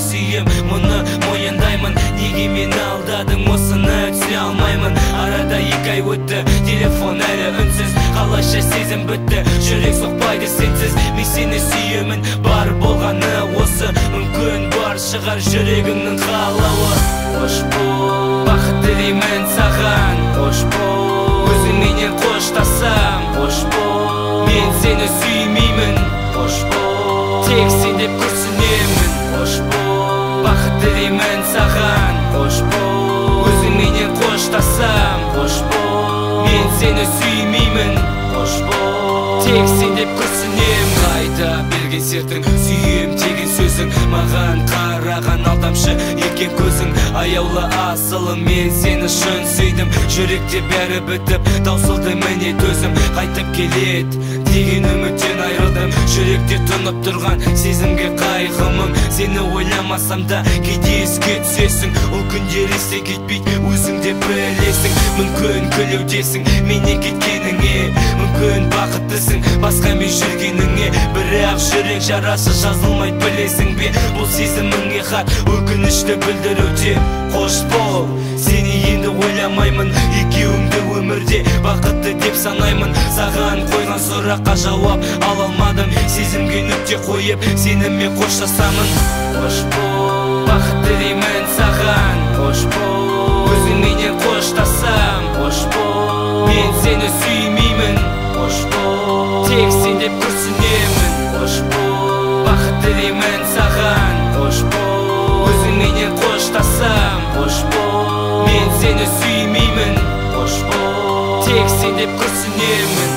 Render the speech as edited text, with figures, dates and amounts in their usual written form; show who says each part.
Speaker 1: сүйем, мұны мойындаймын. Неге мен алдадың, осыны түсіне алмаймын. Арада 2 ай өтті, телефон әлі үнсіз. Қалайша сезім бітті, жүрек соқпайды сенсіз. Мен сені сүйемін, бар болғаны осы. Мүмкін бар шығар жүрегіңнің қалауы. Қош бол, бақыт тілеймін саған. Қош бол, өзіңменен қоштасам. Қош бол, мен сені сүймеймін. Қош бол, тек сен деп күрсінемін. Қош бол, бақыт тілеймін саған. Қош бол, өзіңменен қоштасам. Қош бол, мен сені сүймеймін. Қош бол, тек сен деп күрсінемін. Қайда берген сертің, сүйем деген сөзің. Маған қараған алдамшы екен көзің. Аяулы асылым, мен сені шын сүйдім. Жүректе бәрі бітіп, таусылды міне төзім. Қайтып келет деген үміттен айрылдым. Жүректе тұнып тұрған сезімге қайғымын. Сені ойламасам да кейде еске түсесің. Ол күндер есте кетпейді, өзің де білесің. Мүмкін күлеудесің менен кеткеніңе, мүмкін бақыттысың басқамен жүргеніңе. Бірақ жүрек жарасы жазылмайды, білесің бе? Бұл сезіміңе хат өкінішті білдіруде. Қош бол, сені енді ойламаймын. Екеуіңді өмірде бақытты деп санаймын. Саған қойған сұраққа жауап ала алмадым. Сезімге нүкте қойып сенімен қоштасамын. Қош бол, бақыт тілеймін саған. Қош бол, өзіңменен қоштасам. Қош бол, мен сені сүймеймін. Қош бол, тек сен деп күрсінемін. Қош бол, бақыт тілеймін саған. Қош бол, өзіңменен қоштасам. Қош бол, мен сені сүймеймін. Қош бол, тек сен деп күрсінемін.